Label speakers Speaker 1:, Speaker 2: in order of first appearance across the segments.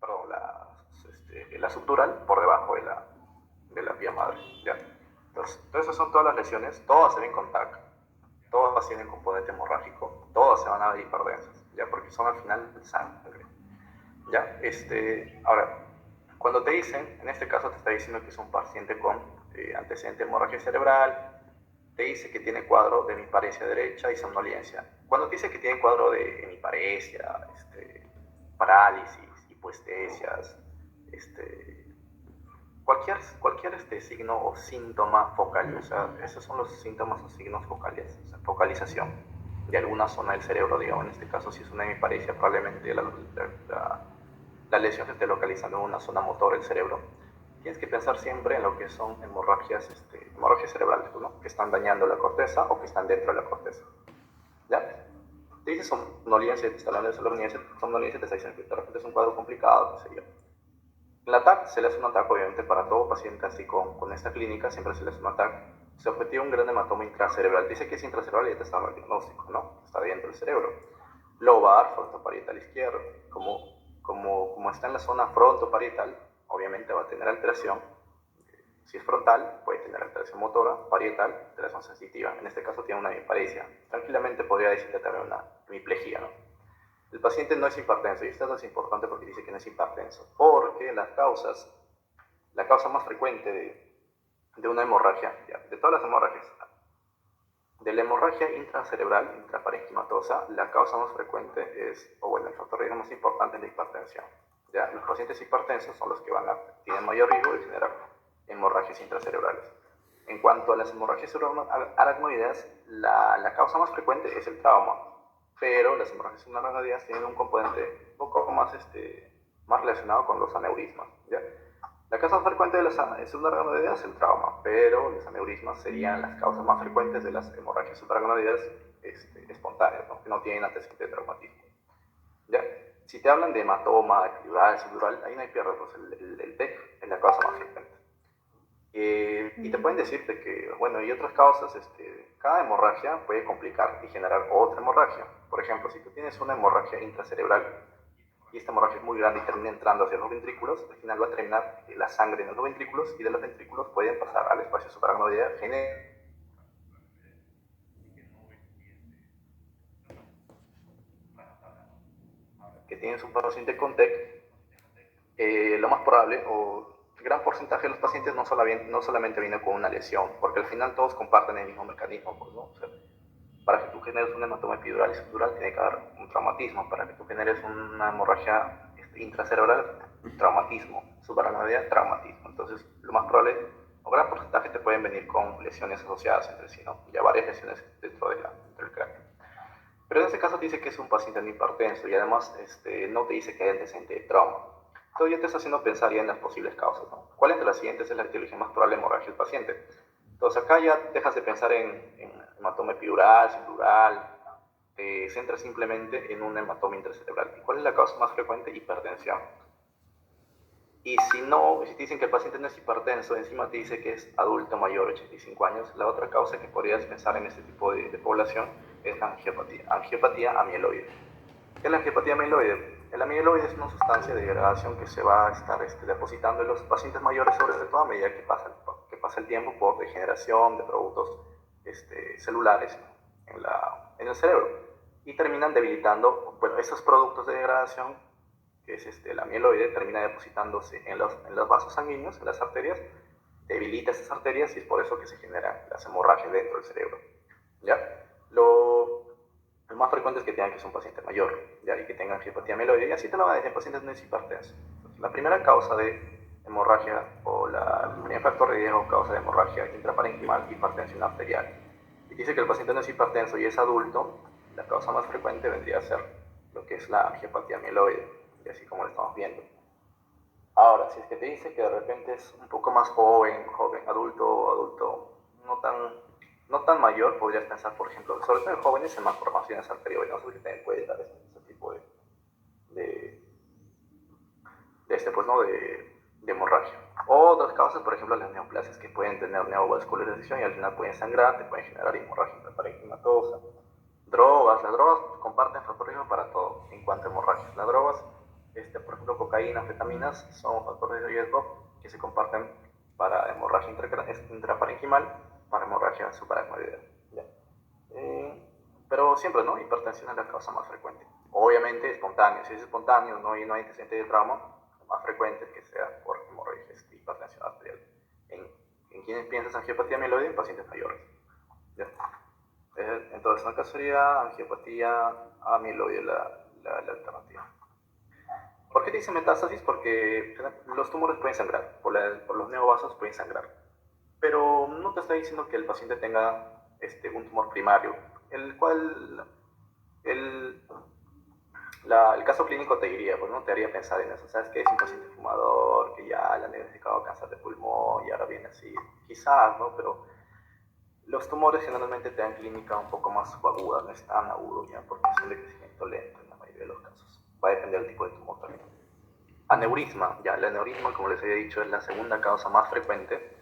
Speaker 1: perdón, la subdural por debajo de la vía madre. ¿Ya? Entonces, esas son todas las lesiones, todas se ven con TAC, todas tienen componente hemorrágico, todas se van a ver hiperdensas, ¿ya? Porque son al final sangre. ¿Ya? Ahora, cuando te dicen, en este caso te está diciendo que es un paciente con antecedente de hemorragia cerebral, te dice que tiene cuadro de hemiparesia derecha y somnolencia. Cuando te dice que tiene cuadro de hemiparesia, parálisis, hipoestesias, cualquier signo o síntoma focal, o sea, esos son los síntomas o signos focales, o sea, focalización de alguna zona del cerebro, digamos, en este caso si es una hemiparesia, probablemente la lesión se esté localizando en una zona motor del cerebro. Tienes que pensar siempre en lo que son hemorragias cerebrales, ¿no? Que están dañando la corteza o que están dentro de la corteza. ¿Ya? Te dice somnolencia, te está hablando de somnolencia, te está diciendo que de repente es un cuadro complicado, qué sé yo. La TAC se le hace un ataque, obviamente, para todo paciente así con esta clínica, siempre se le hace un ataque. Se objetiva un gran hematoma intracerebral. Dice que es intracerebral y ya te está dando el diagnóstico, ¿no? Está dentro del cerebro. Lobar, frontoparietal izquierdo. Como está en la zona frontoparietal, obviamente va a tener alteración. Si es frontal, puede tener alteración motora, parietal, alteración sensitiva. En este caso tiene una hemiparesia. Tranquilamente podría decirte también una hemiplegia, ¿no? El paciente no es hipertenso, y esto es importante porque dice que no es hipertenso, porque la causa más frecuente de una hemorragia, de todas las hemorragias, de la hemorragia intracerebral, intraparenquimatosa, la causa más frecuente es, o bueno, el factor de riesgo más importante es la hipertensión. ¿Ya? Los pacientes hipertensos son los que tienen mayor riesgo de generar hemorragias intracerebrales. En cuanto a las hemorragias aracnoideas, la causa más frecuente es el trauma, pero las hemorragias aracnoideas tienen un componente un poco más relacionado con los aneurismas. ¿Ya? La causa más frecuente de las subaracnoideas es el trauma, pero los aneurismas serían las causas más frecuentes de las hemorragias subaracnoideas espontáneas, ¿no? Que no tienen antecedente de traumatismo. ¿Ya? Si te hablan de hematoma, epidural, subdural, ahí no hay pierde, pues el TEC es la causa más frecuente. Y te pueden decir que, bueno, y otras causas, cada hemorragia puede complicar y generar otra hemorragia. Por ejemplo, si tú tienes una hemorragia intracerebral y esta hemorragia es muy grande y termina entrando hacia los ventrículos, al final va a terminar la sangre en los ventrículos y de los ventrículos pueden pasar al espacio subaracnoideo que tienes un paciente con TEC, lo más probable o gran porcentaje de los pacientes no solamente viene con una lesión, porque al final todos comparten el mismo mecanismo, pues, ¿no? O sea, para que tú generes un hematoma epidural y subdural tiene que haber un traumatismo, para que tú generes una hemorragia intracerebral, traumatismo, subaracnoidea, traumatismo. Entonces, lo más probable, o gran porcentaje te pueden venir con lesiones asociadas entre sí, ¿no? Ya varias lesiones dentro del cráneo. Pero en este caso te dice que es un paciente hipertenso y además no te dice que hay antecedente de trauma. Entonces ya te está haciendo pensar ya en las posibles causas, ¿no? ¿Cuál entre las siguientes es la etiología más probable de hemorragia del paciente? Entonces acá ya dejas de pensar en hematoma epidural, subdural, te centras simplemente en un hematoma intracerebral. ¿Y cuál es la causa más frecuente? Hipertensión. Y si te dicen que el paciente no es hipertenso, encima te dice que es adulto mayor, 85 años, la otra causa que podrías pensar en este tipo de población es la angiopatía amieloide. ¿Qué es la angiopatía amieloide? El amieloide es una sustancia de degradación que se va a estar depositando en los pacientes mayores, sobre todo a medida que pasa el tiempo por degeneración de productos celulares en el cerebro. Y terminan debilitando, bueno, esos productos de degradación que es el amieloide, termina depositándose en los vasos sanguíneos, en las arterias, debilita esas arterias y es por eso que se generan las hemorragias dentro del cerebro. ¿Ya? Lo más frecuente es que tengan que ser un paciente mayor, ¿ya? Y que tengan angiopatía amieloide, y así te lo van a decir en pacientes no hipertensos. La primera causa de hemorragia o el primer factor de riesgo causa de hemorragia intraparenquimal, hipertensión arterial. Y dice que el paciente no es hipertenso y es adulto, la causa más frecuente vendría a ser lo que es la angiopatía amieloide, y así como lo estamos viendo. Ahora, si es que te dice que de repente es un poco más joven, adulto, no tan mayor, podrías pensar, por ejemplo, sobre todo en jóvenes en malformaciones arteriovenosas que también puede dar este tipo de, pues, ¿no? de hemorragia. O otras causas, por ejemplo, las neoplasias que pueden tener neovascularización y al final pueden sangrar, te pueden generar hemorragia intraparenquimatosa. Las drogas comparten factor riesgo para todo en cuanto a hemorragias. Las drogas Por ejemplo, cocaína, anfetaminas, son factores de riesgo que se comparten para hemorragia intraparenquimal, para hemorragia subaracnoidea. Pero siempre, ¿no? Hipertensión es la causa más frecuente. Obviamente espontáneo. Si es espontáneo, no hay antecedente de trauma, lo más frecuente es que sea por hemorragia y hipertensión arterial. En quienes piensas angiopatía amiloide, en pacientes mayores. ¿Ya? Entonces, en el caso sería angiopatía amiloide la alternativa. ¿Por qué te dice metástasis? Porque los tumores pueden sangrar, por los neovasos pueden sangrar. Pero no te está diciendo que el paciente tenga un tumor primario, el cual el caso clínico te diría, pues no te haría pensar en eso. Sabes que es un paciente fumador, que ya le han diagnosticado cáncer de pulmón y ahora viene así. Quizás, ¿no? Pero los tumores generalmente te dan clínica un poco más subaguda, no es tan agudo ya, porque son de crecimiento lento en la mayoría de los casos. Va a depender del tipo de tumor también. Aneurisma, ya, el aneurisma, como les había dicho, es la segunda causa más frecuente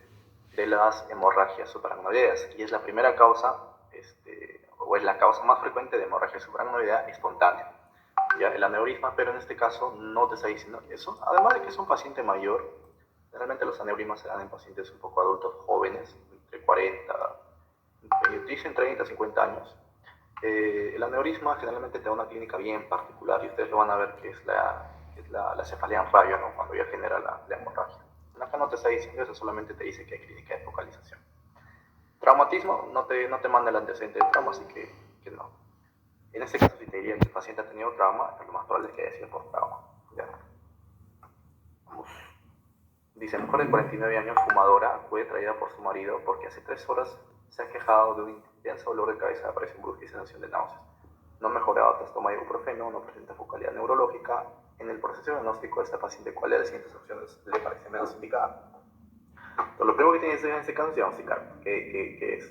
Speaker 1: de las hemorragias subaracnoideas y es la primera causa, o es la causa más frecuente de hemorragia subaracnoidea espontánea. Ya, el aneurisma, pero en este caso no te está diciendo eso. Además de que es un paciente mayor, generalmente los aneurismas se dan en pacientes un poco adultos jóvenes, entre 40, dicen 30, 50 años. El aneurisma generalmente te da una clínica bien particular y ustedes lo van a ver que es la cefalea en radio, ¿no? Cuando ya genera la hemorragia. Acá no te está diciendo eso, solamente te dice que hay clínica de focalización. Traumatismo, no te manda el antecedente de trauma, así que no. En este caso, si te diría que el paciente ha tenido trauma, lo más probable es que haya sido por trauma. ¿Ya? Dice, mujer de 49 años, fumadora, fue traída por su marido porque hace 3 horas se ha quejado de un intenso dolor de cabeza, aparición brusca y sensación de náuseas. No ha mejorado tras toma de ibuprofeno, no presenta focalidad neurológica. En el proceso diagnóstico de esta paciente, ¿cuál de las siguientes opciones le parece menos indicada? Entonces, lo primero que tienes en este caso es diagnosticar qué es.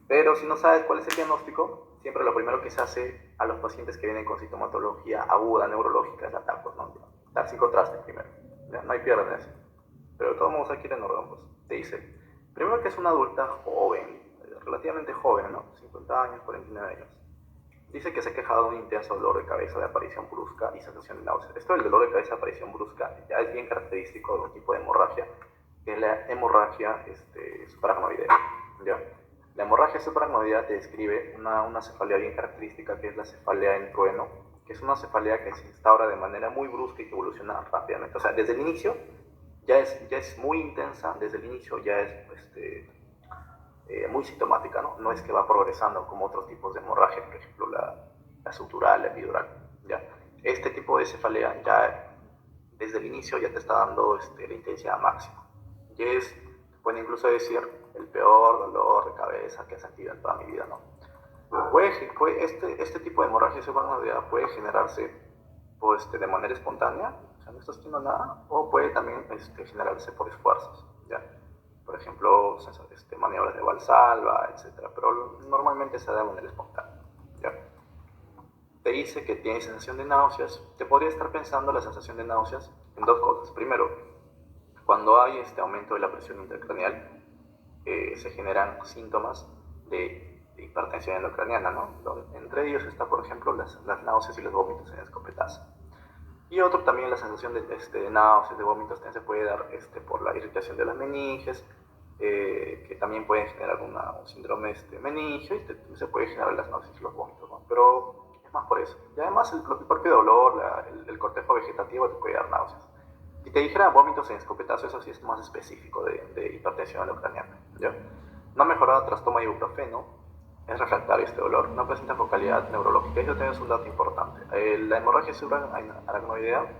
Speaker 1: Pero si no sabes cuál es el diagnóstico, siempre lo primero que se hace a los pacientes que vienen con sintomatología aguda neurológica es la TAC, pues, ¿no? TAC sin contraste primero. ¿Ya? No hay pierde en eso. Pero de todos modos aquí en orden, pues, te dice, primero que es una adulta joven, relativamente joven, ¿no? 50 años, 49 años. Dice que se ha quejado de un intenso dolor de cabeza de aparición brusca y sensación de náuseas. Esto del dolor de cabeza de aparición brusca ya es bien característico de un tipo de hemorragia, que es la hemorragia subaracnoidea. ¿Ya? La hemorragia subaracnoidea te describe una cefalea bien característica, que es la cefalea en trueno, que es una cefalea que se instaura de manera muy brusca y que evoluciona rápidamente. O sea, desde el inicio ya es muy intensa, desde el inicio ya es muy sintomática, ¿no? No es que va progresando como otros tipos de hemorragia, por ejemplo la subdural, la epidural. ¿Ya? Este tipo de cefalea ya desde el inicio ya te está dando la intensidad máxima. Y puede incluso decir, el peor dolor de cabeza que he sentido en toda mi vida, ¿no? Este tipo de hemorragia subaracnoidea puede generarse pues, de manera espontánea, o sea, no estás haciendo nada, o puede también generarse por esfuerzos, ¿ya? Por ejemplo, maniobras de valsalva, etc. Pero normalmente se da de manera espontánea, ¿ya? Te dice que tiene sensación de náuseas. Te podría estar pensando la sensación de náuseas en dos cosas. Primero, cuando hay este aumento de la presión intracraneal, se generan síntomas de hipertensión endocraniana, ¿no? Entre ellos está, por ejemplo, las náuseas y los vómitos en escopetazo. Y otro también, la sensación de náuseas, de vómitos, también se puede dar por la irritación de las meninges, que también pueden generar un síndrome meningio y se puede generar las náuseas y los vómitos, ¿no? Pero es más por eso. Y además el propio dolor, el cortejo vegetativo te puede dar náuseas. Si te dijera vómitos en escopetazo, eso sí es más específico de hipertensión endocraniana, ¿ya? No ha mejorado tras toma de ibuprofeno, es refractario este dolor, no presenta focalidad neurológica. Eso también es un dato importante. La hemorragia subaracnoidea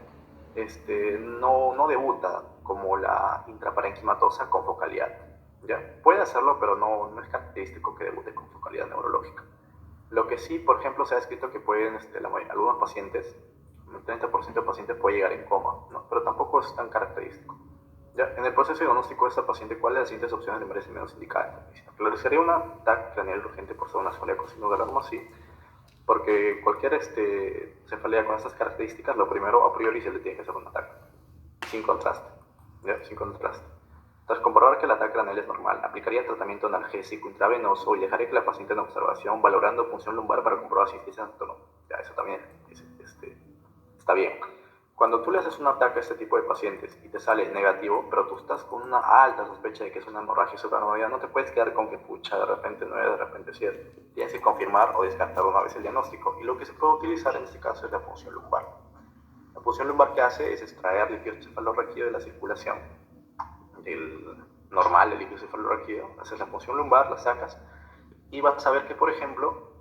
Speaker 1: no debuta como la intraparenquimatosa con focalidad. ¿Ya? Puede hacerlo, pero no es característico que debute con focalidad neurológica. Lo que sí, por ejemplo, se ha escrito que pueden, algunos pacientes, el 30% de pacientes puede llegar en coma, ¿no? Pero tampoco es tan característico. ¿Ya? En el proceso diagnóstico de esta paciente, ¿cuáles de las siguientes opciones le merecen menos indicada? Realizaría una TAC craneal urgente por ser una cefalea con signo de alarma, sí, porque cualquier cefalea con estas características, lo primero a priori se le tiene que hacer un TAC, sin contraste, ¿ya? Sin contraste. Tras comprobar que la TAC craneal es normal, aplicaría tratamiento analgésico intravenoso y dejaría que la paciente en observación, valorando función lumbar para comprobar si existe o no. Ya, eso también está bien. Cuando tú le haces un ataque a este tipo de pacientes y te sale negativo, pero tú estás con una alta sospecha de que es una hemorragia suprarrenal, no te puedes quedar con que pucha, de repente 9, de repente 7. Tienes que confirmar o descartar una vez el diagnóstico. Y lo que se puede utilizar en este caso es la punción lumbar. La punción lumbar que hace es extraer líquido cefalorraquídeo de la circulación del normal, del líquido cefalorraquídeo. Haces la punción lumbar, la sacas y vas a ver que, por ejemplo,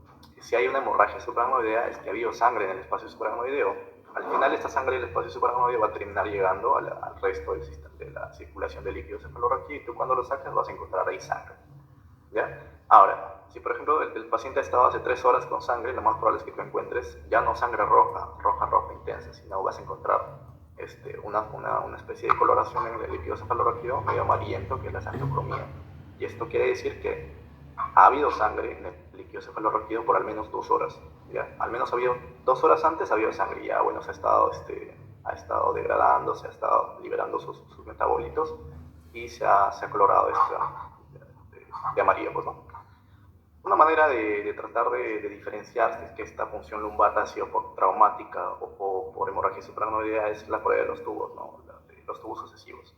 Speaker 1: si hay una hemorragia suprarrenal, es que ha habido sangre en el espacio suprarrenal. Al final esta sangre del espacio suprarrenal va a terminar llegando al resto del sistema, de la circulación del líquido cefalorraquídeo, y tú cuando lo sacas vas a encontrar ahí sangre. ¿Ya? Ahora, si por ejemplo el paciente ha estado hace 3 horas con sangre, lo más probable es que tú encuentres ya no sangre roja intensa, sino vas a encontrar una especie de coloración en el líquido cefalorraquídeo medio amarillento, que es la santiocromía. Y esto quiere decir que ha habido sangre en el líquido cefalorraquídeo por al menos 2 horas. ¿Ya? Al menos ha habido 2 horas antes, ha habido sangre, ya bueno, se ha estado degradando, se ha estado liberando sus metabolitos y se ha colorado de amarillo, pues, ¿no? Una manera de tratar de diferenciar si es que esta punción lumbar ha sido por traumática o por hemorragia suprarrenal es la prueba de los tubos, ¿no? Los tubos sucesivos.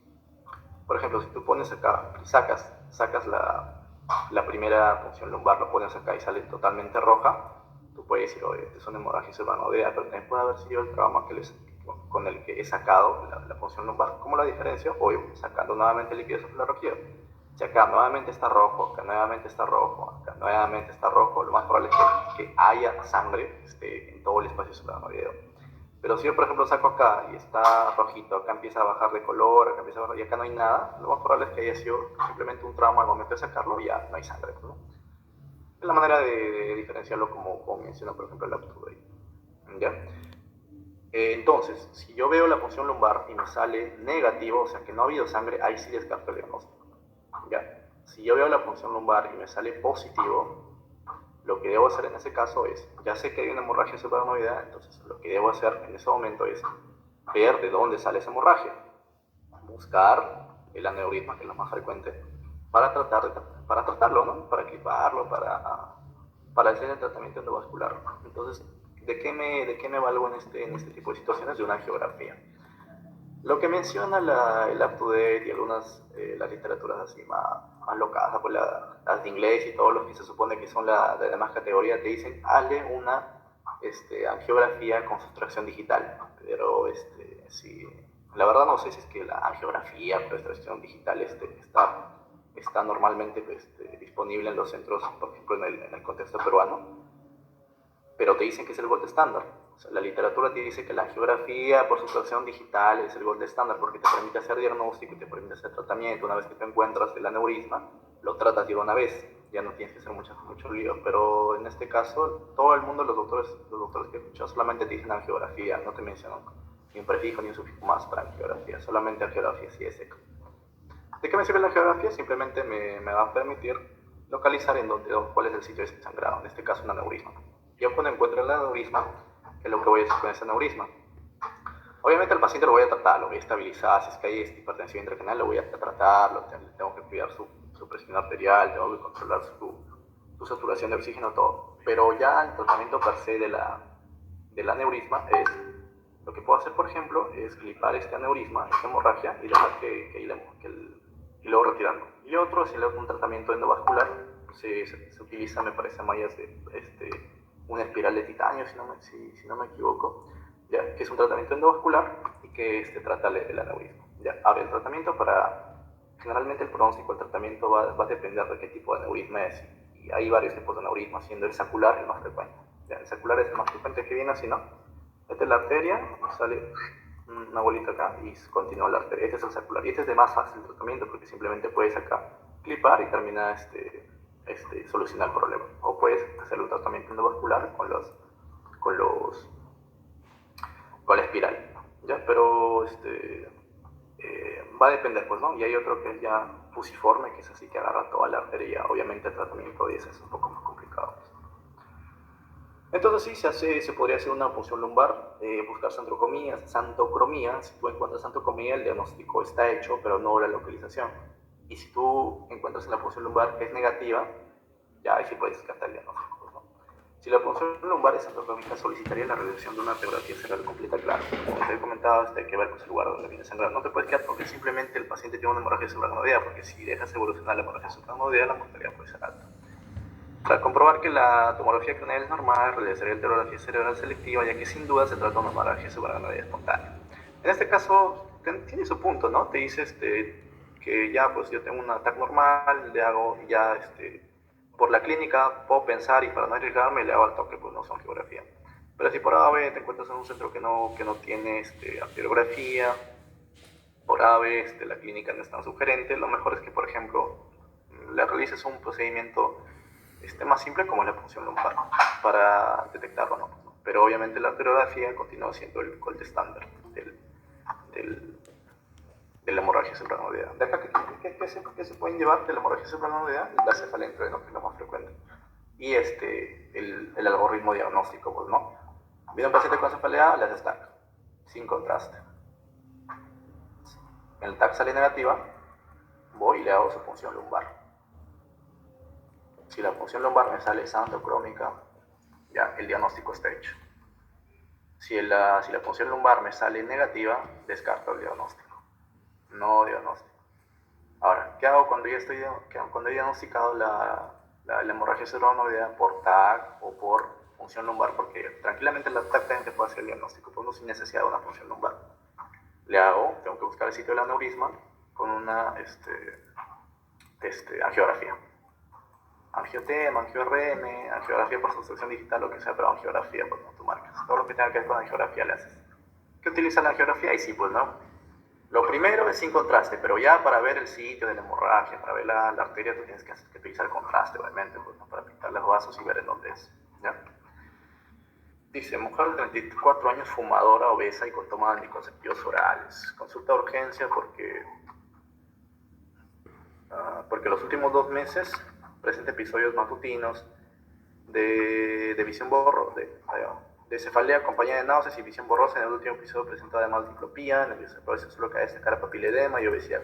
Speaker 1: Por ejemplo, si tú pones acá, sacas la primera punción lumbar, lo pones acá y sale totalmente roja, tú puedes decir, oye, es una hemorragia suprarrenal, pero también puede haber sido el trauma con el que he sacado la punción lumbar. ¿Cómo la diferencio? Hoy sacando nuevamente el líquido cefalorraquídeo. Si acá nuevamente está rojo, acá nuevamente está rojo, acá nuevamente está rojo, lo más probable es que haya sangre en todo el espacio suprarrenal. Pero si yo, por ejemplo, saco acá y está rojito, acá empieza a bajar de color, acá empieza a bajar, y acá no hay nada, lo más probable es que haya sido simplemente un trauma al momento de sacarlo y ya no hay sangre, ¿no? Es la manera de diferenciarlo como menciona, por ejemplo, el UpToDate. ¿Ya? Entonces, si yo veo la punción lumbar y me sale negativo, o sea que no ha habido sangre, ahí sí descarto el diagnóstico. ¿Ya? Si yo veo la punción lumbar y me sale positivo, lo que debo hacer en ese caso es, ya sé que hay una hemorragia suprarrenal, entonces lo que debo hacer en ese momento es ver de dónde sale esa hemorragia, buscar el aneurisma, que es lo más frecuente, para tratarlo, ¿no? Para equiparlo, para hacer el tratamiento endovascular. Entonces, ¿de qué me valgo en este tipo de situaciones? De una angiografía. Lo que menciona el UpToDate y algunas las literaturas así más locadas, pues las de inglés y todos los que se supone que son de demás categoría, te dicen, hazle una angiografía con sustracción digital. Pero sí, la verdad no sé si es que la angiografía con sustracción digital está normalmente disponible en los centros, por ejemplo en el contexto peruano, pero te dicen que es el gold estándar. O sea, la literatura te dice que la angiografía por sustracción digital es el gold estándar porque te permite hacer diagnóstico y te permite hacer tratamiento. Una vez que te encuentras el aneurisma, lo tratas de una vez, ya no tienes que hacer mucho lío. Pero en este caso, todo el mundo, los doctores que he escuchado, solamente te dicen angiografía, no te mencionan ni un prefijo ni un sufijo más para angiografía, solamente angiografía sí es seca. ¿De qué me sirve la angiografía? Simplemente me va a permitir localizar cuál es el sitio de sangrado, en este caso un aneurisma. Yo cuando encuentro el aneurisma, ¿qué es lo que voy a hacer con ese aneurisma? Obviamente al paciente lo voy a tratar, lo voy a estabilizar, si es que hay hipertensión intracranial lo voy a tratar, tengo que cuidar su presión arterial, tengo que controlar su saturación de oxígeno, todo. Pero ya el tratamiento per se del aneurisma es, lo que puedo hacer, por ejemplo, es clipar este aneurisma, esta hemorragia, y dejar y luego retirarlo. Y otro, si le hago un tratamiento endovascular, se utiliza, me parece, mallas de una espiral de titanio, si no me equivoco, ¿ya? Que es un tratamiento endovascular y que trata el aneurisma. ¿Ya? Ahora, el tratamiento generalmente el pronóstico del tratamiento va a depender de qué tipo de aneurisma es. Y hay varios tipos de aneurisma, siendo el sacular el más frecuente. ¿Ya? El sacular es el más frecuente que viene así, ¿no? Esta es la arteria, sale una bolita acá y continúa la arteria. Este es el sacular y este es de más fácil tratamiento porque simplemente puedes acá clipar y terminar solucionar el problema. O puedes hacer un tratamiento endovascular con la espiral, ¿ya? Pero va a depender, pues, ¿no? Y hay otro que es ya fusiforme, que es así que agarra toda la arteria. Obviamente el tratamiento de ese es un poco más complicado. Entonces sí, se podría hacer una punción lumbar, buscar santocromía. Si tú encuentras santocromía, el diagnóstico está hecho, pero no la localización. Y si tú encuentras en la punción lumbar que es negativa, ya ahí sí puedes descartar el diagnóstico, ¿no? Si la punción lumbar es endocrónica, solicitaría la realización de una radiografía cerebral completa, claro. Como te he comentado, hay que ver con el lugar donde viene sangrando. No te puedes quedar porque simplemente el paciente tiene una hemorragia suprarrenal, porque si dejas evolucionar la hemorragia suprarrenal, la mortalidad puede ser alta. Para comprobar que la tomografía craneal es normal, realizaría la tomografía cerebral selectiva, ya que sin duda se trata de una hemorragia suprarrenal espontánea. En este caso, tiene su punto, ¿no? Te dice que ya, pues yo tengo un ataque normal, le hago ya, por la clínica puedo pensar y para no arriesgarme le hago al toque, pues no son angiografía. Pero si por AVE te encuentras en un centro que no tiene angiografía, por AVE la clínica no es tan sugerente, lo mejor es que, por ejemplo, le realices un procedimiento más simple como la punción lumbar para detectarlo, ¿no? Pero obviamente la angiografía continúa siendo el gold estándar de la hemorragia suprarrenal. ¿De acá qué se pueden llevar de la hemorragia suprarrenal? La cefaleentreno, que es lo más frecuente. Y el algoritmo diagnóstico, pues, ¿no? Viene un paciente con cefalea, le haces TAC, sin contraste. En el TAC sale negativa, voy y le hago su punción lumbar. Si la punción lumbar me sale sanocrómica, ya el diagnóstico está hecho. Si la punción lumbar me sale negativa, descarto el diagnóstico. No diagnóstico. Ahora, ¿qué hago cuando he diagnosticado la hemorragia cerebronoidea por TAC o por punción lumbar? Porque tranquilamente la TAC también te puede hacer el diagnóstico, pero no sin necesidad de una punción lumbar. Tengo que buscar el sitio del aneurisma con una angiografía. Angiotema, angiorm, angiografía por sustracción digital, lo que sea, pero angiografía, pues no, tú marcas. Todo lo que tenga que ver con angiografía le haces. ¿Qué utiliza la angiografía? Y sí, pues no. Lo primero es sin contraste, pero ya para ver el sitio de la hemorragia, para ver la arteria, tú tienes que utilizar contraste, obviamente, pues, ¿no? Para pintar los vasos y ver en dónde es. ¿Ya? Dice, mujer de 34 años, fumadora, obesa y con toma de anticonceptivos orales. Consulta de urgencia porque los últimos 2 meses presenta episodios matutinos de visión borrosa, de cefalea acompañada de náuseas y visión borrosa. En el último episodio presentó además diplopía, nervioso solo cae cara papiledema y obesidad.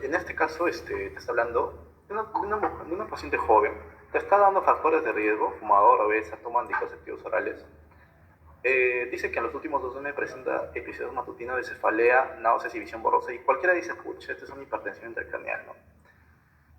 Speaker 1: En este caso te está hablando de una paciente joven, te está dando factores de riesgo, fumador, obesa, toma anticonceptivos orales. Dice que en los últimos 2 meses presenta episodios matutinos de cefalea, náuseas y visión borrosa, y cualquiera dice, pucha, esta es una hipertensión intracraneal, ¿no?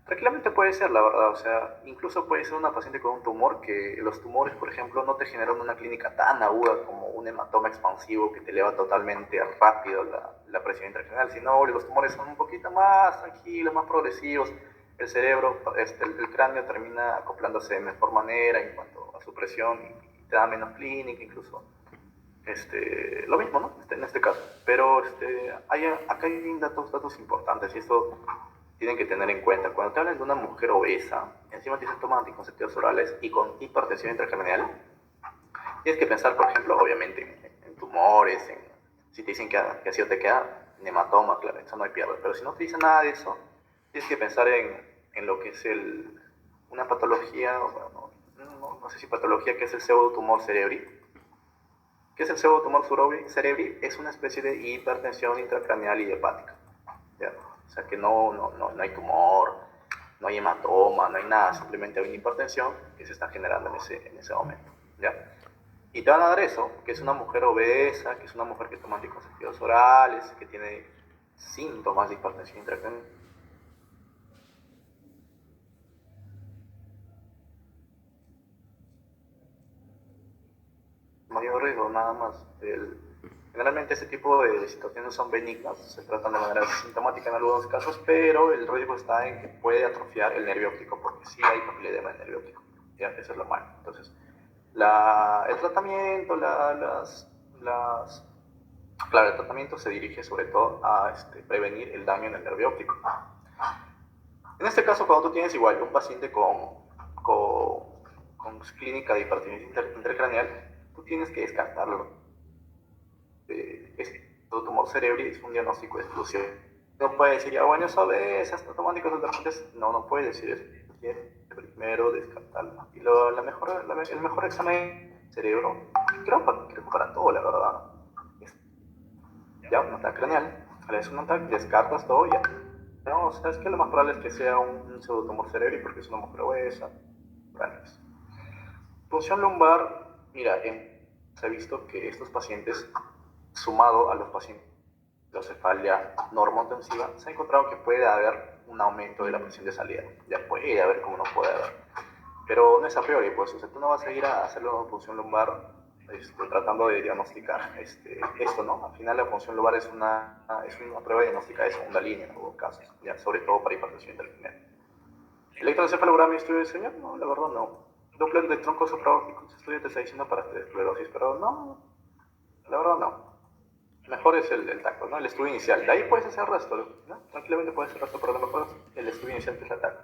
Speaker 1: Tranquilamente puede ser, la verdad, o sea, incluso puede ser una paciente con un tumor, que los tumores, por ejemplo, no te generan una clínica tan aguda como un hematoma expansivo que te eleva totalmente rápido la presión intracraneal, sino los tumores son un poquito más tranquilos, más progresivos. El cerebro, el cráneo termina acoplándose de mejor manera en cuanto a su presión y te da menos clínica, incluso. Lo mismo, ¿no? En este caso. Pero acá hay datos importantes, y esto tienen que tener en cuenta. Cuando te hablan de una mujer obesa, encima te dicen toma anticonceptivos orales y con hipertensión intracraneal, tienes que pensar, por ejemplo, obviamente, en tumores, si te dicen que así o te queda, en hematoma, claro, eso no hay pierde. Pero si no te dicen nada de eso, tienes que pensar en lo que es una patología, bueno, no sé si patología, que es el pseudotumor cerebri. ¿Qué es el pseudotumor cerebri? Es una especie de hipertensión intracraneal y hepática. ¿Ya? O sea que no hay tumor, no hay hematoma, no hay nada, simplemente hay una hipertensión que se está generando en ese momento. ¿Ya? Y te van a dar eso, que es una mujer obesa, que es una mujer que toma anticonceptivos orales, que tiene síntomas de hipertensión intracraneal. Mayor riesgo, nada más. Generalmente este tipo de situaciones son benignas, se tratan de manera sintomática en algunos casos, pero el riesgo está en que puede atrofiar el nervio óptico, porque sí hay papiledema del nervio óptico. ¿Ya? Eso es lo malo. Entonces, el tratamiento, claro, el tratamiento se dirige sobre todo a prevenir el daño en el nervio óptico. En este caso, cuando tú tienes igual un paciente con clínica de hipertensión intracraneal, tú tienes que descartarlo. Tumor cerebri es un diagnóstico de exclusión. No puede decir, ya bueno, es obesa, está tomando anticonceptivos. No puede decir eso. Tienes que primero descartarlo. Y el mejor examen de cerebro, creo para todo, la verdad, es ya un ataque craneal. Es un ataque, descartas todo ya. No, o sea, es que lo más probable es que sea un pseudotumor cerebri porque es una mujer obesa. contemporáneos. Punción lumbar, mira, se ha visto que estos pacientes, sumado a los pacientes de cefalia normotensiva, se ha encontrado que puede haber un aumento de la presión de salida. Ya puede haber como no puede haber. Pero no es a priori, pues, o sea, tú no vas a ir a hacer una punción lumbar tratando de diagnosticar esto, ¿no? Al final la punción lumbar es una prueba diagnóstica de segunda línea en algunos casos, ya, sobre todo para hipertensión intracranial. ¿Electroencefalograma y estudio de sueño? No, la verdad no. Doppler de tronco supraórtico, ese estudio te está diciendo para esclerosis, pero no, la verdad no. Mejor es el TAC, ¿no? El estudio inicial. De ahí puedes hacer el resto, ¿no? Tranquilamente puedes hacer el resto, pero lo mejor es el estudio inicial que es la TAC.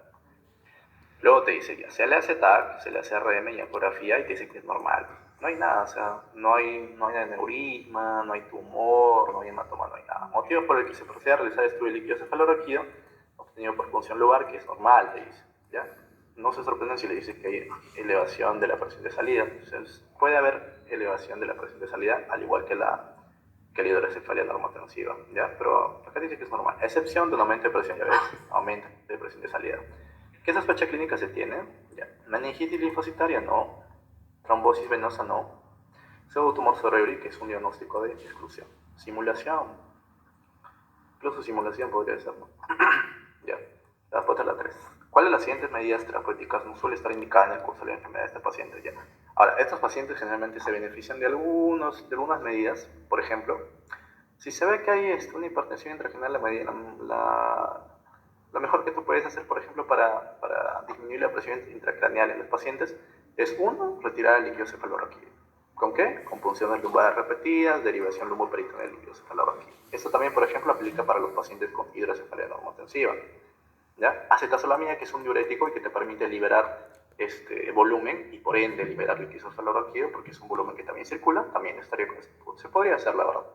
Speaker 1: Luego te dice, ya, se le hace TAC, se le hace RM y ecografía y te dice que es normal. No hay nada, o sea, no hay aneurisma, no hay tumor, no hay hematoma, no hay nada. Motivo por el que se procede a realizar estudio líquido cefalorraquídeo obtenido por punción lumbar, que es normal, te dice, ¿ya? No se sorprenden si le dice que hay elevación de la presión de salida. Entonces, puede haber elevación de la presión de salida, al igual que la hidrocefalia normotensiva, ¿ya? Pero acá dice que es normal, a excepción de un aumento de presión, ya ves, aumento de presión de salida. ¿Qué sospecha clínica se tiene? Ya. Meningitis linfocitaria, no. Trombosis venosa, no. Pseudotumor cerebri, que es un diagnóstico de exclusión. Simulación. Incluso simulación podría ser, ¿no? Ya. La respuesta es la 3. ¿Cuál de las siguientes medidas terapéuticas no suele estar indicada en el curso de la enfermedad de este paciente? Ya. Ahora, estos pacientes generalmente se benefician de algunas medidas. Por ejemplo, si se ve que hay una hipertensión intracranial, lo mejor que tú puedes hacer, por ejemplo, para disminuir la presión intracraneal en los pacientes es, uno, retirar el líquido cefalorraquídeo. ¿Con qué? Con punciones lumbares repetidas, derivación lumboperitoneal del líquido cefalorraquídeo. Esto también, por ejemplo, aplica para los pacientes con hidrocefalia normotensiva. ¿Ya? Acetazolamida, que es un diurético y que te permite liberar volumen y por ende liberar líquido cefalorraquídeo, porque es un volumen que también circula, también se podría hacer, la verdad.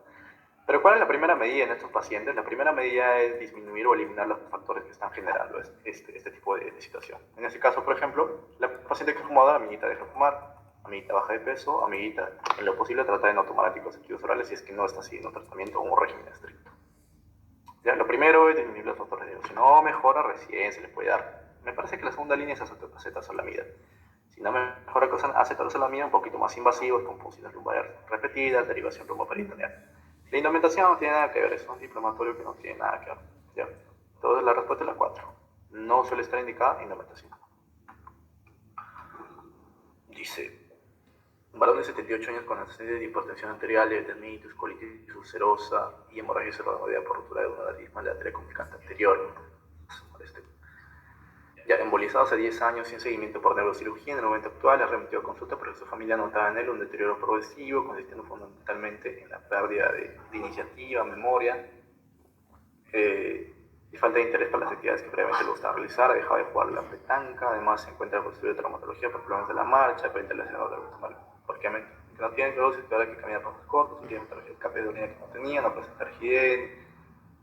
Speaker 1: Pero ¿cuál es la primera medida en estos pacientes? La primera medida es disminuir o eliminar los factores que están generando este tipo de situación. En este caso, por ejemplo, la paciente que es fumadora, amiguita, deja de fumar, amiguita, baja de peso, amiguita, en lo posible trata de no tomar anticonceptivos orales si es que no está siguiendo un tratamiento o un régimen estricto. ¿Ya? Lo primero es disminuir los factores de riesgo. Si no mejora, recién se le puede dar. Me parece que la segunda línea es acetazolamida. Si no mejora con acetazolamida, un poquito más invasivos, con punciones lumbares repetidas, derivación lumboperitoneal. La indumentación no tiene nada que ver, es un antiinflamatorio que no tiene nada que ver. ¿Ya? Entonces la respuesta es la 4. No suele estar indicada indumentación. Dice, varón de 78 años con antecedentes de hipertensión arterial, diabetes, colitis ulcerosa y hemorragia cerebral por rotura de un aneurisma de la arteria comunicante anterior. Ya embolizado hace 10 años sin seguimiento por neurocirugía, en el momento actual ha remitido a consulta porque su familia notaba en él un deterioro progresivo, consistiendo fundamentalmente en la pérdida de iniciativa, memoria, y falta de interés para las actividades que previamente le gustaba realizar, ha dejado de jugar la petanca, además se encuentra con estudio de traumatología por problemas de la marcha, frente al acelerador de tomar porque no tiene esclerosis, que ahora que camina pasos cortos, no tiene escape de orina que no tenía, no presenta rigidez.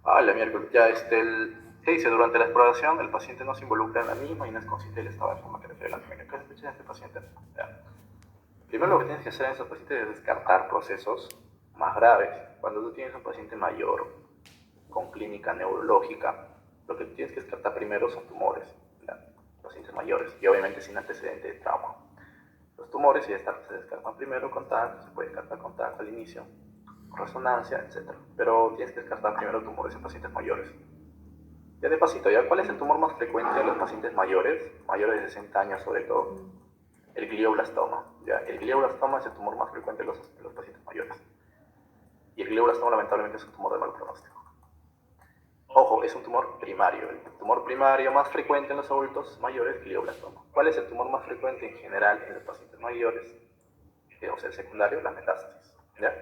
Speaker 1: La miércoles, ya se dice, durante la exploración el paciente no se involucra en la misma y no es consciente del estado de forma que refiere la familia. ¿Qué sospecha de este paciente? Ya. Primero lo que tienes que hacer en estos pacientes es descartar procesos más graves. Cuando tú tienes un paciente mayor con clínica neurológica, lo que tienes que descartar primero son tumores, ¿ya? Pacientes mayores y obviamente sin antecedente de trauma. Los tumores se descartan primero con TAC, se puede descartar con TAC al inicio, resonancia, etc. Pero tienes que descartar primero tumores en pacientes mayores. Ya de pasito, ¿ya? ¿Cuál es el tumor más frecuente en los pacientes mayores de 60 años sobre todo? El glioblastoma. ¿Ya? El glioblastoma es el tumor más frecuente en los pacientes mayores. Y el glioblastoma lamentablemente es un tumor de mal pronóstico. Ojo, es un tumor primario. El tumor primario más frecuente en los adultos mayores es glioblastoma. ¿Cuál es el tumor más frecuente en general en los pacientes mayores? O sea, el secundario, la metástasis. ¿Ya?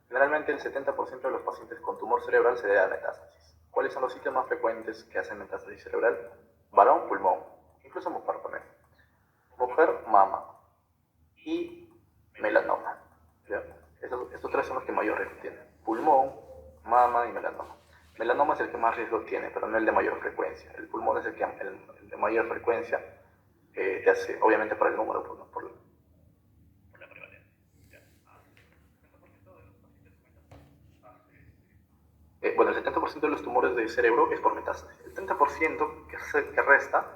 Speaker 1: Generalmente el 70% de los pacientes con tumor cerebral se debe a metástasis. ¿Cuáles son los sitios más frecuentes que hacen metástasis cerebral? Varón, pulmón, incluso mujer también. Mujer, mama y melanoma. ¿Ya? Estos tres son los que mayor riesgo tienen. Pulmón, mama y melanoma. Melanoma es el que más riesgo tiene, pero no el de mayor frecuencia. El pulmón es el de mayor frecuencia, te hace, obviamente por el número, por la prevalencia. Bueno, el 70% de los tumores de cerebro es por metástasis. El 30% que resta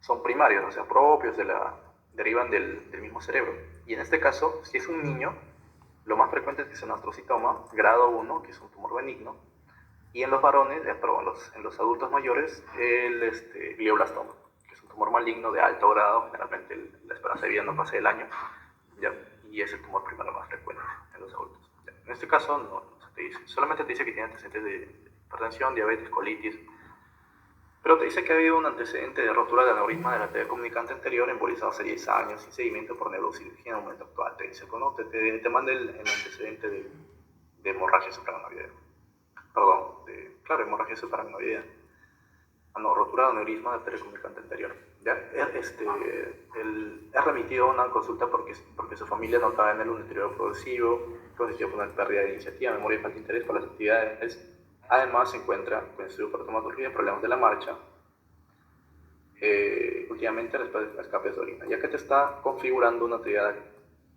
Speaker 1: son primarios, o sea, propios de la derivan del mismo cerebro. Y en este caso, si es un niño, lo más frecuente es que sea un astrocitoma, grado 1, que es un tumor benigno, y en los varones, en los adultos mayores, el glioblastoma, que es un tumor maligno de alto grado, generalmente la esperanza de vida no pasa del año, ¿ya? Y es el tumor primero más frecuente en los adultos. ¿Ya? En este caso, no se te dice, solamente te dice que tiene antecedentes de hipertensión, diabetes, colitis, pero te dice que ha habido un antecedente de rotura del aneurisma de la arteria comunicante anterior embolizado hace 10 años sin seguimiento por neurocirugía en el momento actual. Te dice, bueno, te manda el antecedente de hemorragia suprarrenal. Perdón, claro, hemorragia suprarrenal. No, rotura de aneurisma de arteria comunicante anterior. ¿Ya? Es remitido a una consulta porque su familia notaba en él un deterioro progresivo, consistió con una pérdida de iniciativa, memoria y falta de interés por las actividades. Además, se encuentra con estudio por tomatología, problemas de la marcha, últimamente las escapes de orina, ya que te está configurando una triada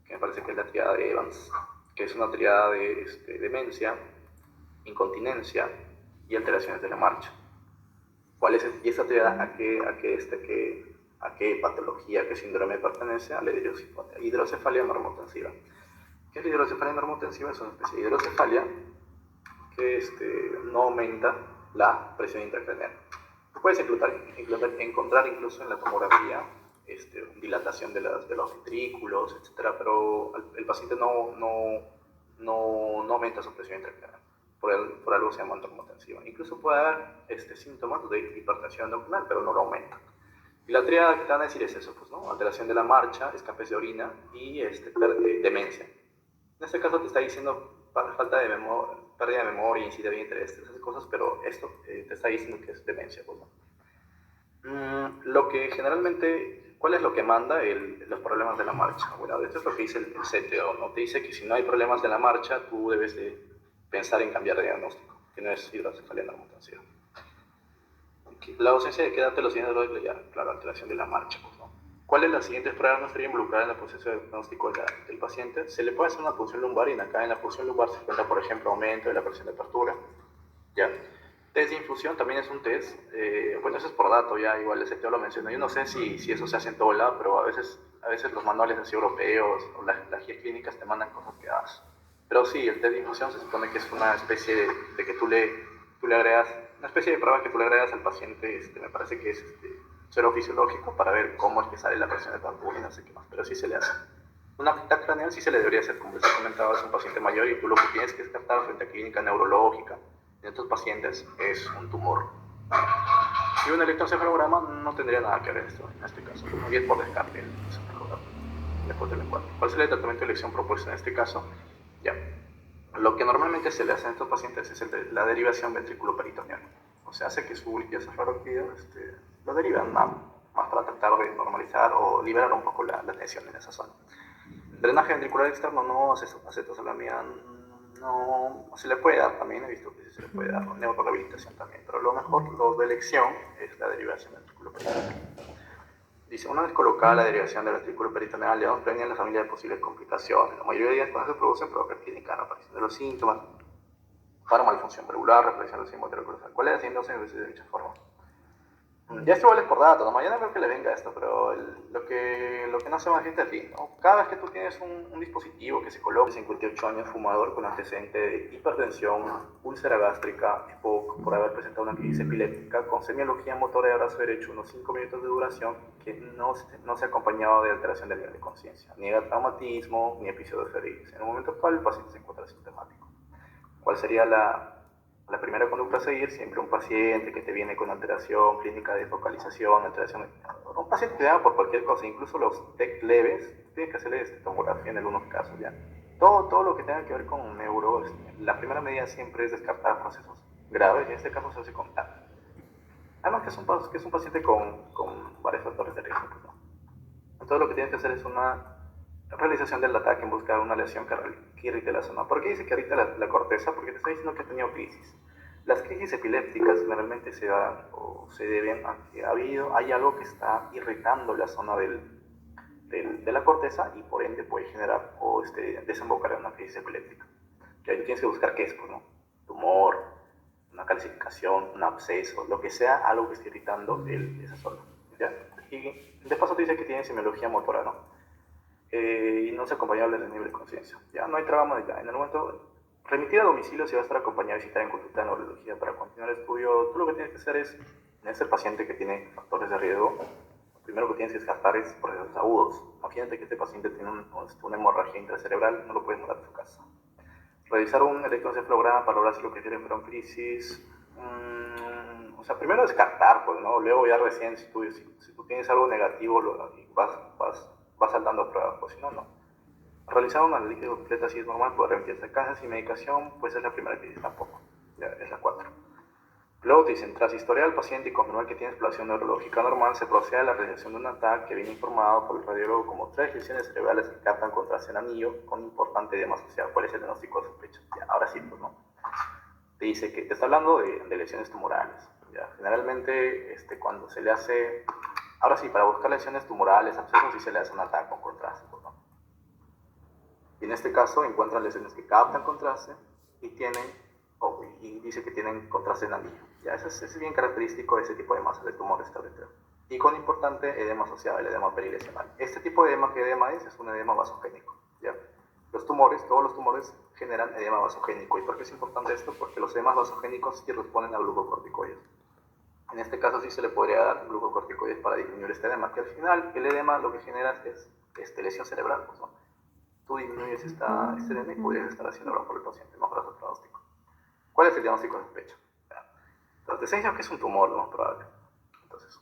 Speaker 1: que me parece que es la triada de Evans, que es una triada de demencia, incontinencia y alteraciones de la marcha. ¿Cuál es y esta triada a qué patología, a qué síndrome pertenece? A la hidrocefalia normotensiva. ¿Qué es la hidrocefalia normotensiva? Es una especie de hidrocefalia que no aumenta la presión intracraneal. Puedes encontrar incluso en la tomografía dilatación de los ventrículos, etc., pero el paciente no aumenta su presión intracraneal. Por algo se llama normotensiva. Incluso puede dar síntomas de hipertensión endocrinal, pero no lo aumenta. Y la triada que te van a decir es eso, pues, ¿no? Alteración de la marcha, escapes de orina y demencia. En este caso te está diciendo falta de memoria, pérdida de memoria, incidencia de interés, esas cosas, pero esto te está diciendo que es demencia, pues, ¿no? Lo que generalmente, ¿cuál es lo que manda los problemas de la marcha? Bueno, esto es lo que dice el CTO, ¿no? Te dice que si no hay problemas de la marcha, tú debes de pensar en cambiar de diagnóstico, que no es hidrocefalia normotensiva. La ausencia de qué date los siguientes dolores, claro, alteración de la marcha, pues, ¿no? ¿Cuáles de las siguientes pruebas no estarían involucradas en el proceso de diagnóstico del paciente? Se le puede hacer una punción lumbar y acá en la punción lumbar se encuentra, por ejemplo, aumento de la presión de apertura. Ya. Test de infusión también es un test, bueno, eso es por dato, ya igual el sector lo menciona. Yo no sé si eso se hace en todo lado, pero a veces los manuales así europeos o las guías clínicas te mandan cosas que hagas. Pero sí, el test de infusión se supone que es una especie de que tú le agregas, una especie de prueba que tú le agregas al paciente, me parece que es serofisiológico para ver cómo es que sale la presión de apertura y no sé qué más, pero sí se le hace. Una TAC craneal sí se le debería hacer, como les he comentado, es un paciente mayor y tú lo que tienes que descartar frente a clínica neurológica en estos pacientes es un tumor. Y un electroencefalograma no tendría nada que ver esto, en este caso, muy bien por descarte el electroencefalograma. Después del encuadre. ¿Cuál sería el tratamiento de elección propuesto en este caso? Ya. Lo que normalmente se le hace a estos pacientes es la derivación ventrículo-peritoneal. O sea, hace que su liquiocefalorraquídeo lo derivan más para tratar de normalizar o liberar un poco la tensión en esa zona. Drenaje ventricular externo no, acetosalamina no se le puede dar también, he visto que se le puede dar, neurorehabilitación también, pero lo mejor, lo de elección es la derivación ventriculo-peritoneal. Dice, una vez colocada la derivación del ventrículo peritoneal, debemos prevenir la familia de posibles complicaciones. La mayoría de ellas cuando se producen provocan clínica, aparición de los síntomas, para malfunción regular, represión del símbolo ventricular. ¿Cuál es la síndrome de dicha forma? Ya esto vale por datos, ¿no? Mañana creo que le venga esto, pero lo que no se más es fin, ¿no? Cada vez que tú tienes un dispositivo que se coloca, 58 años, fumador con antecedente de hipertensión, úlcera gástrica, EPOC, por haber presentado una crisis epiléptica, con semiología motora de brazo derecho, unos 5 minutos de duración, que no se ha acompañado de alteración del nivel de conciencia, ni de traumatismo, ni episodios febriles. En el momento actual, el paciente se encuentra sintomático. ¿Cuál sería la primera conducta a seguir? Siempre un paciente que te viene con alteración clínica de focalización, un paciente que te da por cualquier cosa, incluso los TEC leves, tienes que hacerle tomografía en algunos casos, ¿ya? Todo lo que tenga que ver con neuro, la primera medida siempre es descartar procesos graves, y en este caso se hace con TAC. Además que es un paciente con varios factores de riesgo, pues, ¿no? Entonces lo que tienes que hacer es una realización del ataque en busca de una lesión que irrite la zona. ¿Por qué dice que irrita la corteza? Porque te está diciendo que ha tenido crisis. Las crisis epilépticas generalmente se dan o se deben a que hay algo que está irritando la zona de la corteza y por ende puede generar o desembocar en una crisis epiléptica. Y ahí tienes que buscar qué es, pues, ¿no? Tumor, una calcificación, un absceso, lo que sea, algo que esté irritando esa zona, ¿ya? Y de paso te dice que tiene semiología motora, ¿no? Y no es acompañable del nivel de conciencia. Ya no hay trauma de ya. En el momento remitir a domicilio, si va a estar acompañado y visitar en consulta de neurología para continuar el estudio, tú lo que tienes que hacer es, en ese paciente que tiene factores de riesgo, lo primero que tienes que descartar es procesos agudos. Imagínate que este paciente tiene una hemorragia intracerebral, no lo puedes mandar a su casa. Realizar un electroencefalograma para lograr si lo que tiene fueron crisis. O sea, primero descartar, pues, ¿no? Luego ya recién, si tú tienes algo negativo, vas saltando pruebas, pues si no, no. Realizar una analítica completa si es normal, puede remitirse a casa. Sin medicación, pues es la primera que dice tampoco. Ya, es la 4. Luego te dicen, tras historial del paciente y confirmar que tiene exploración neurológica normal, se procede a la realización de un ataque que viene informado por el radiólogo como 3 lesiones cerebrales que captan contraste en anillo con importante edema asociado. ¿Cuál es el diagnóstico de sospecha? Ya, ahora sí, pues no. Te dice que te está hablando de lesiones tumorales. Ya, generalmente, cuando se le hace, ahora sí, para buscar lesiones tumorales, abscesos, sí se le hace un ataque con contraste, pues, ¿no? Y en este caso encuentran lesiones que captan contraste y y dice que tienen contraste en anillo. Ya, eso es bien característico de ese tipo de masa de tumores establecidos. Y con importante edema asociado, el edema perilesional. Este tipo de edema, ¿qué edema es? Un edema vasogénico. ¿Ya? Todos los tumores generan edema vasogénico. ¿Y por qué es importante esto? Porque los edemas vasogénicos sí responden a glucocorticoides. En este caso sí se le podría dar glucocorticoides para disminuir este edema, que al final el edema lo que genera es lesión cerebral, pues, ¿no? Tú disminuyes este edema y podrías estar haciendo algo por el paciente, mejoras el pronóstico. ¿Cuál es el diagnóstico de sospecha? Entonces, se dice que es un tumor, lo más probable. Entonces,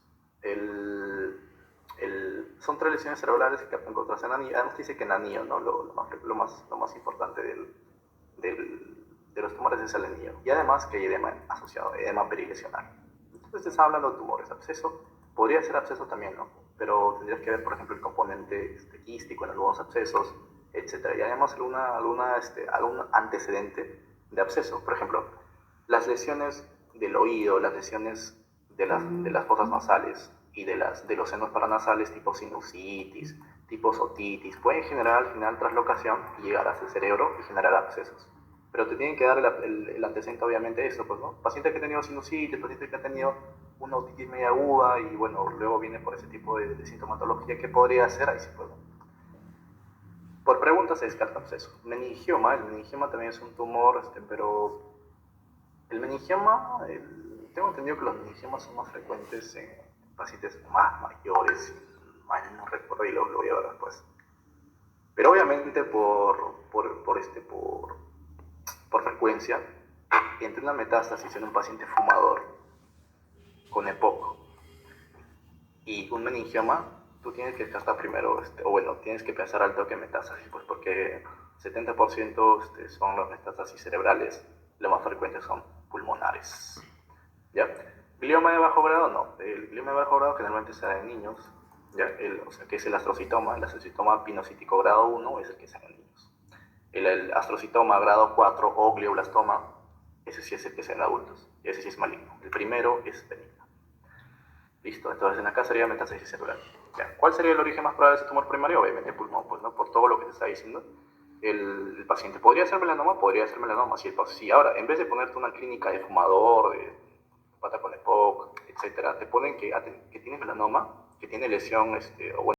Speaker 1: son 3 lesiones cerebrales que captan contraste en anillo. Además dice que en anillo, ¿no? Lo más importante de los tumores es el anillo. Y además que hay edema asociado, edema perilesional. Entonces, te está hablando de tumores. Absceso, podría ser absceso también, ¿no? Pero tendrías que ver, por ejemplo, el componente quístico en algunos abscesos, etc. Y además algún antecedente de absceso. Por ejemplo, las lesiones del oído, las lesiones de las fosas nasales y de los senos paranasales tipo sinusitis, tipo otitis, pueden generar al final traslocación y llegar hacia el cerebro y generar abscesos. Pero te tienen que dar el antecedente, obviamente, eso, pues, ¿no? Paciente que ha tenido sinusitis, paciente que ha tenido una otitis media aguda y, bueno, luego viene por ese tipo de sintomatología, ¿qué podría hacer? Ahí sí, pues, ¿no? Por preguntas se descarta absceso. Meningioma, el meningioma también es un tumor, pero el meningioma, tengo entendido que los meningiomas son más frecuentes en pacientes más mayores, no recuerdo y lo voy a ver después. Pero obviamente por frecuencia, entre una metástasis en un paciente fumador con EPOC y un meningioma, tú tienes que descartar primero, tienes que pensar al toque metástasis, pues porque 70% son las metástasis cerebrales, lo más frecuentes son pulmonares. ¿Ya? Glioma de bajo grado, no. El glioma de bajo grado generalmente se da en niños, ¿ya? Que es el astrocitoma. El astrocitoma pinocítico grado 1 es el que se da en niños. El astrocitoma grado 4 o glioblastoma, ese sí es el que se da en adultos. Ese sí es maligno. El primero es benigno. Listo, entonces en acá sería metástasis cerebral. ¿Ya? ¿Cuál sería el origen más probable de ese tumor primario? Obviamente el pulmón, pues, ¿no? Por todo lo que te está diciendo. El paciente podría ser melanoma, sí. Ahora, en vez de ponerte una clínica de fumador, de pata con EPOC, etcétera, te ponen que tiene melanoma, que tiene lesión,